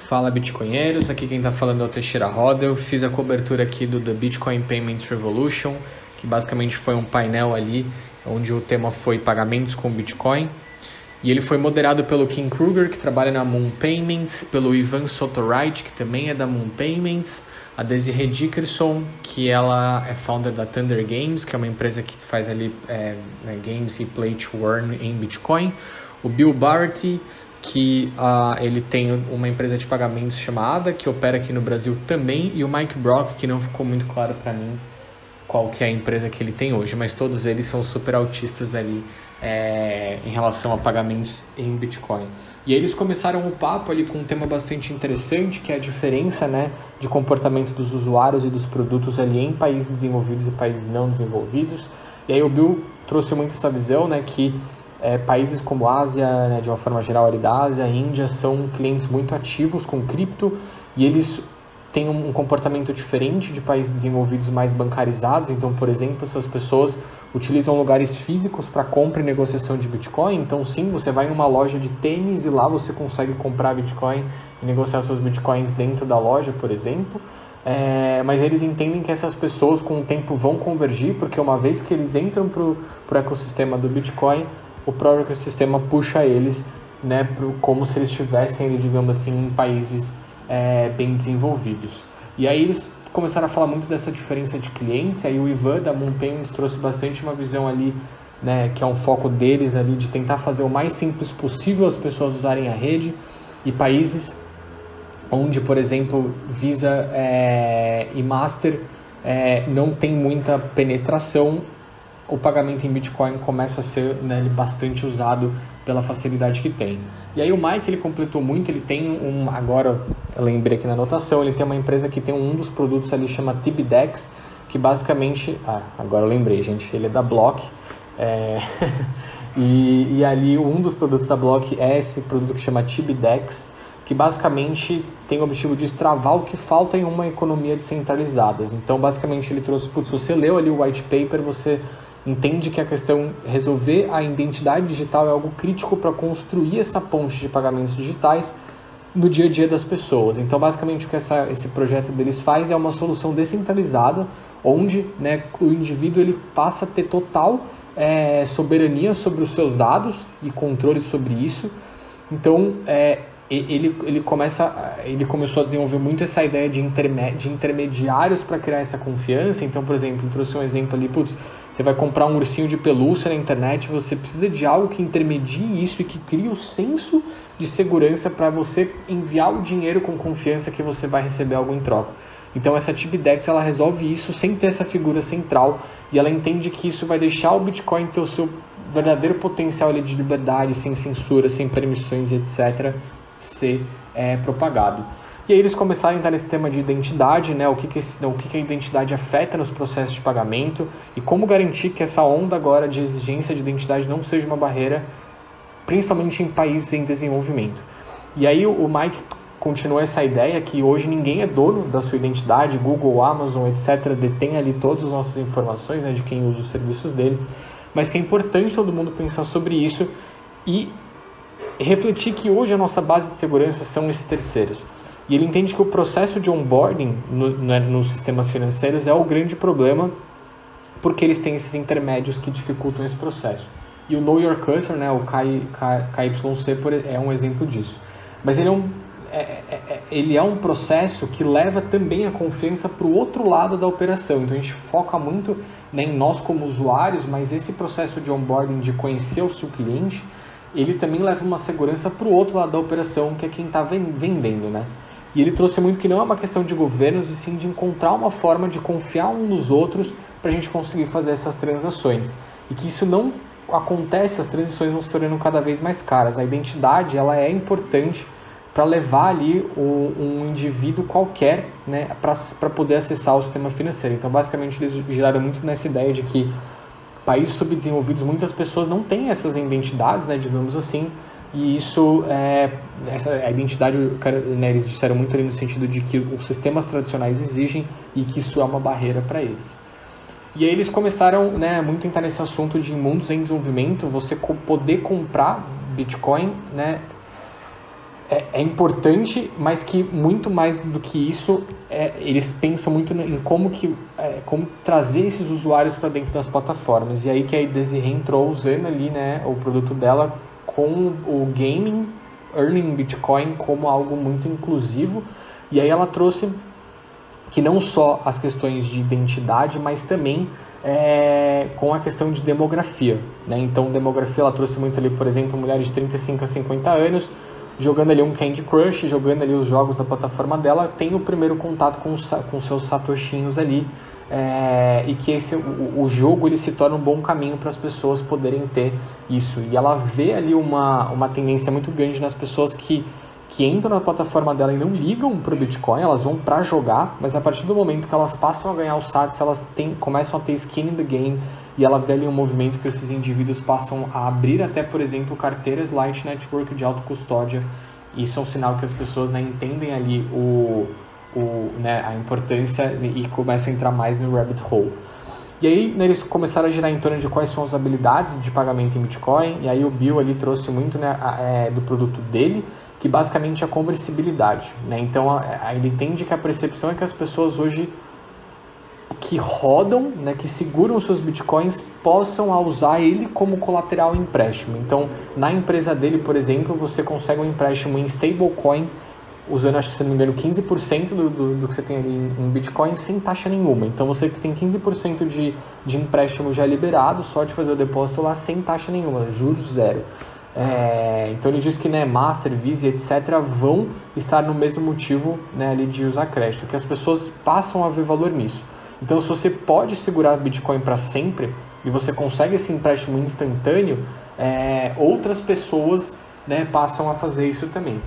Fala Bitcoinheiros, aqui quem está falando é o Teixeira Roda. Eu fiz a cobertura aqui do The Bitcoin Payments Revolution, que basicamente foi um painel ali onde o tema foi pagamentos com Bitcoin. E ele foi moderado pelo Kim Kruger, que trabalha na Moon Payments, pelo Ivan Sotorite, que também é da Moon Payments, a Desiree Dickerson, que ela é founder da Thunder Games, que é uma empresa que faz ali games e play to earn em Bitcoin, o Bill Barty, que ele tem uma empresa de pagamentos chamada, que opera aqui no Brasil também, e o Mike Brock, que não ficou muito claro para mim qual que é a empresa que ele tem hoje, mas todos eles são super autistas ali em relação a pagamentos em Bitcoin. E eles começaram o papo ali com um tema bastante interessante, que é a diferença, né, de comportamento dos usuários e dos produtos ali em países desenvolvidos e países não desenvolvidos. E aí o Bill trouxe muito essa visão, né, que países como a Ásia, né, de uma forma geral ali da Ásia, a Índia, são clientes muito ativos com cripto e eles têm um comportamento diferente de países desenvolvidos mais bancarizados. Então, por exemplo, essas pessoas utilizam lugares físicos para compra e negociação de Bitcoin. Então, sim, você vai em uma loja de tênis e lá você consegue comprar Bitcoin e negociar seus Bitcoins dentro da loja, por exemplo. Mas eles entendem que essas pessoas com o tempo vão convergir, porque uma vez que eles entram para o ecossistema do Bitcoin, o próprio ecossistema puxa eles, né, como se eles estivessem, digamos assim, em países bem desenvolvidos. E aí eles começaram a falar muito dessa diferença de clientes. Aí o Ivan da Moon Payments trouxe bastante uma visão ali, né, que é um foco deles ali, de tentar fazer o mais simples possível as pessoas usarem a rede, e países onde, por exemplo, Visa e Master não tem muita penetração, o pagamento em Bitcoin começa a ser, né, bastante usado pela facilidade que tem. E aí o Mike, ele completou muito, ele tem agora eu lembrei aqui na anotação, ele tem uma empresa que tem um dos produtos ali, chama TBDEX, que basicamente, agora eu lembrei, gente, ele é da Block, e ali um dos produtos da Block é esse produto que chama TBDEX, que basicamente tem o objetivo de destravar o que falta em uma economia descentralizada. Então, basicamente, ele trouxe, se você leu ali o white paper, você entende que a questão resolver a identidade digital é algo crítico para construir essa ponte de pagamentos digitais no dia a dia das pessoas. Então, basicamente, o que esse projeto deles faz é uma solução descentralizada, onde, né, o indivíduo ele passa a ter total soberania sobre os seus dados e controle sobre isso. Então, ele começou a desenvolver muito essa ideia de intermediários para criar essa confiança. Então, por exemplo, ele trouxe um exemplo ali, você vai comprar um ursinho de pelúcia na internet, você precisa de algo que intermedie isso e que crie o senso de segurança para você enviar o dinheiro com confiança que você vai receber algo em troca. Então, essa TBDEX, ela resolve isso sem ter essa figura central, e ela entende que isso vai deixar o Bitcoin ter o seu verdadeiro potencial ali de liberdade, sem censura, sem permissões, etc., ser propagado. E aí eles começaram a entrar nesse tema de identidade, né? O que a identidade afeta nos processos de pagamento e como garantir que essa onda agora de exigência de identidade não seja uma barreira, principalmente em países em desenvolvimento. E aí o Mike continua essa ideia que hoje ninguém é dono da sua identidade, Google, Amazon, etc., detém ali todas as nossas informações, né, de quem usa os serviços deles, mas que é importante todo mundo pensar sobre isso e refletir que hoje a nossa base de segurança são esses terceiros. E ele entende que o processo de onboarding nos sistemas financeiros é o grande problema, porque eles têm esses intermédios que dificultam esse processo. E o Know Your Customer, né, o KYC, é um exemplo disso. Mas ele é um processo que leva também a confiança para o outro lado da operação. Então a gente foca muito, né, em nós como usuários, mas esse processo de onboarding, de conhecer o seu cliente, ele também leva uma segurança para o outro lado da operação, que é quem está vendendo, né? E ele trouxe muito que não é uma questão de governos, e sim de encontrar uma forma de confiar um nos outros para a gente conseguir fazer essas transações. E que isso não acontece, as transações vão se tornando cada vez mais caras. A identidade, ela é importante para levar ali um indivíduo qualquer, né, para poder acessar o sistema financeiro. Então, basicamente, eles giraram muito nessa ideia de que países subdesenvolvidos, muitas pessoas não têm essas identidades, né, digamos assim, e isso, a identidade, né, eles disseram muito ali no sentido de que os sistemas tradicionais exigem e que isso é uma barreira para eles. E aí eles começaram, né, muito a entrar nesse assunto de mundos em desenvolvimento, você poder comprar Bitcoin, né, é importante, mas que muito mais do que isso, eles pensam muito em como trazer esses usuários para dentro das plataformas. E aí que a Desiree entrou usando ali, né, o produto dela com o gaming, earning Bitcoin como algo muito inclusivo. E aí ela trouxe que não só as questões de identidade, mas também com a questão de demografia, né? Então, demografia, ela trouxe muito ali, por exemplo, mulheres de 35 a 50 anos, jogando ali um Candy Crush, jogando ali os jogos da plataforma dela, tem o primeiro contato com seus satoshinhos ali, e que o jogo ele se torna um bom caminho para as pessoas poderem ter isso. E ela vê ali uma tendência muito grande nas pessoas que entram na plataforma dela e não ligam para o Bitcoin, elas vão para jogar, mas a partir do momento que elas passam a ganhar os sats, elas começam a ter skin in the game, e ela vê ali um movimento que esses indivíduos passam a abrir até, por exemplo, carteiras Light Network de autocustódia. Isso é um sinal que as pessoas, né, entendem ali né, a importância e começam a entrar mais no rabbit hole. E aí, né, eles começaram a girar em torno de quais são as habilidades de pagamento em Bitcoin, e aí o Bill ali trouxe muito, né, do produto dele, que basicamente é a conversibilidade, né? Então ele entende que a percepção é que as pessoas hoje que rodam, né, que seguram os seus bitcoins, possam usar ele como colateral em empréstimo. Então, na empresa dele, por exemplo, você consegue um empréstimo em stablecoin usando, acho que se não me engano, 15% do que você tem ali em Bitcoin sem taxa nenhuma. Então, você que tem 15% de empréstimo já liberado, só de fazer o depósito lá sem taxa nenhuma, juros zero. Então ele diz que, né, Master, Visa, etc. vão estar no mesmo motivo, né, ali de usar crédito, que as pessoas passam a ver valor nisso. Então, se você pode segurar Bitcoin para sempre e você consegue esse empréstimo instantâneo, outras pessoas, né, passam a fazer isso também.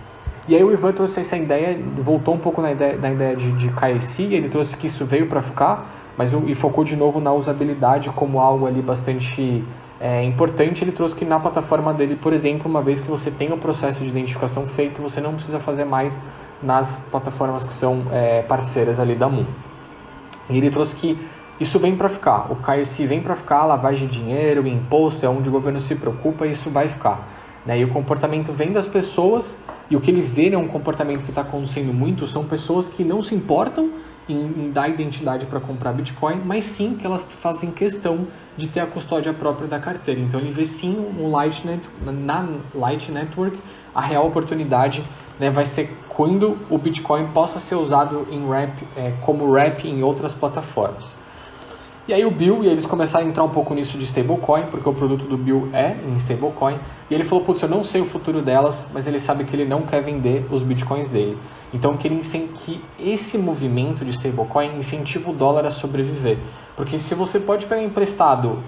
E aí o Ivan trouxe essa ideia, voltou um pouco da ideia de KYC, ele trouxe que isso veio para ficar, mas e focou de novo na usabilidade como algo ali bastante importante. Ele trouxe que na plataforma dele, por exemplo, uma vez que você tem o processo de identificação feito, você não precisa fazer mais nas plataformas que são parceiras ali da Moon. E ele trouxe que isso vem para ficar, o KYC vem para ficar, lavagem de dinheiro, imposto, é onde o governo se preocupa, e isso vai ficar, né? E o comportamento vem das pessoas, e o que ele vê, né, um comportamento que está acontecendo muito, são pessoas que não se importam em dar identidade para comprar Bitcoin, mas sim que elas fazem questão de ter a custódia própria da carteira. Então ele vê sim na Light Network, a real oportunidade, né, vai ser quando o Bitcoin possa ser usado como wrap em outras plataformas. E aí o Bill, e eles começaram a entrar um pouco nisso de stablecoin, porque o produto do Bill é em stablecoin, e ele falou, putz, eu não sei o futuro delas, mas ele sabe que ele não quer vender os Bitcoins dele. Então que esse movimento de stablecoin incentiva o dólar a sobreviver. Porque se você pode pegar emprestado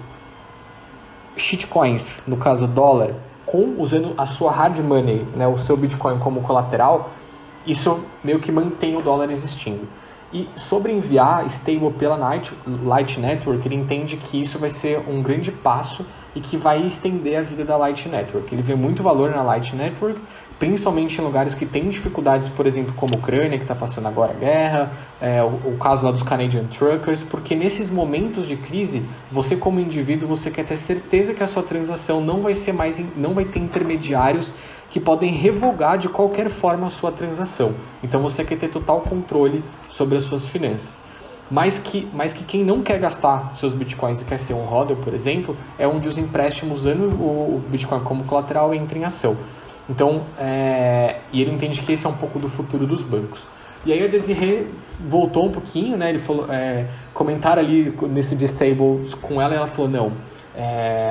shitcoins, no caso dólar, usando a sua hard money, né, o seu Bitcoin como colateral, isso meio que mantém o dólar existindo. E sobre enviar stable pela Light Network, ele entende que isso vai ser um grande passo e que vai estender a vida da Light Network. Ele vê muito valor na Light Network, principalmente em lugares que têm dificuldades, por exemplo, como a Ucrânia, que está passando agora a guerra, o caso lá dos Canadian Truckers, porque nesses momentos de crise, você como indivíduo, você quer ter certeza que a sua transação não vai ter intermediários que podem revogar de qualquer forma a sua transação. Então você quer ter total controle sobre as suas finanças. Mas que quem não quer gastar seus bitcoins e quer ser um hodler, por exemplo, é onde os empréstimos usando o Bitcoin como colateral entram em ação. Então, e ele entende que esse é um pouco do futuro dos bancos. E aí a Desiree voltou um pouquinho, né? Ele falou, comentaram ali nesse de stable com ela, e ela falou, não,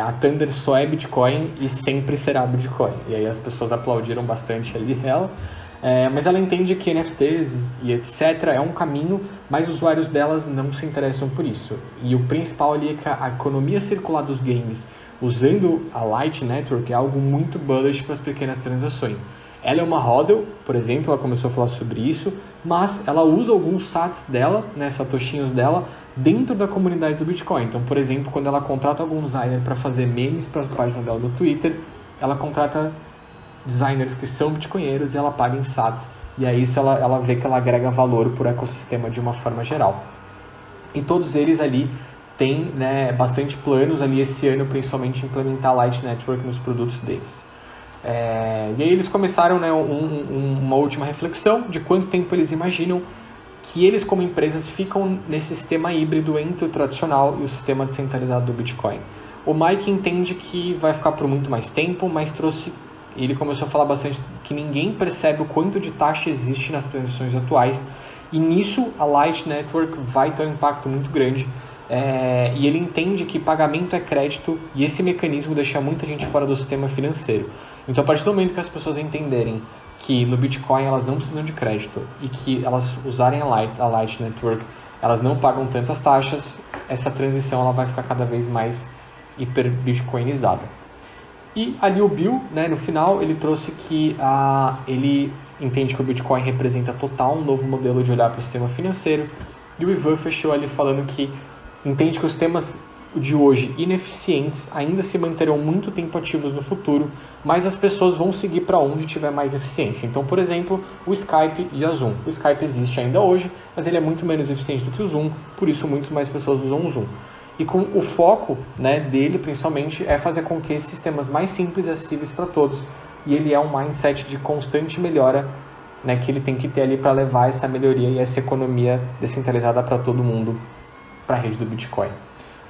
a Thunder só é Bitcoin e sempre será Bitcoin. E aí as pessoas aplaudiram bastante ali ela. Mas ela entende que NFTs e etc. é um caminho, mas os usuários delas não se interessam por isso. E o principal ali é que a economia circular dos games, usando a Light Network, é algo muito bullish para as pequenas transações. Ela é uma hodl, por exemplo, ela começou a falar sobre isso, mas ela usa alguns sats dela, né, satoshinhos dela, dentro da comunidade do Bitcoin. Então, por exemplo, quando ela contrata algum designer para fazer memes para a página dela do Twitter, ela contrata designers que são bitcoinheiros e ela paga em sats. E aí isso ela vê que ela agrega valor para o ecossistema de uma forma geral. E todos eles ali têm, né, bastante planos ali esse ano, principalmente implementar a Light Network nos produtos deles. E aí eles começaram, né, uma última reflexão de quanto tempo eles imaginam que eles, como empresas, ficam nesse sistema híbrido entre o tradicional e o sistema descentralizado do Bitcoin. O Mike entende que vai ficar por muito mais tempo, mas ele começou a falar bastante que ninguém percebe o quanto de taxa existe nas transações atuais, e nisso a Light Network vai ter um impacto muito grande. E ele entende que pagamento é crédito e esse mecanismo deixa muita gente fora do sistema financeiro. Então, a partir do momento que as pessoas entenderem que no Bitcoin elas não precisam de crédito e que elas usarem a Light Network, elas não pagam tantas taxas, essa transição ela vai ficar cada vez mais hiper-bitcoinizada. E ali o Bill, né, no final, ele trouxe que ele entende que o Bitcoin representa total um novo modelo de olhar para o sistema financeiro, e o Ivan fechou ali falando que entende que os sistemas de hoje ineficientes ainda se manterão muito tempo ativos no futuro, mas as pessoas vão seguir para onde tiver mais eficiência. Então, por exemplo, o Skype e a Zoom. O Skype existe ainda hoje, mas ele é muito menos eficiente do que o Zoom, por isso muito mais pessoas usam o Zoom. E com o foco, né, dele, principalmente, é fazer com que esses sistemas mais simples e acessíveis para todos, e ele é um mindset de constante melhora, né, que ele tem que ter ali para levar essa melhoria e essa economia descentralizada para todo mundo, para a rede do Bitcoin.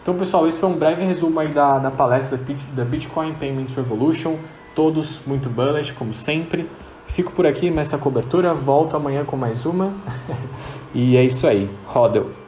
Então, pessoal, esse foi um breve resumo aí da palestra da Bitcoin Payments Revolution. Todos muito bullish, como sempre. Fico por aqui nessa cobertura, volto amanhã com mais uma. E é isso aí. Hodl.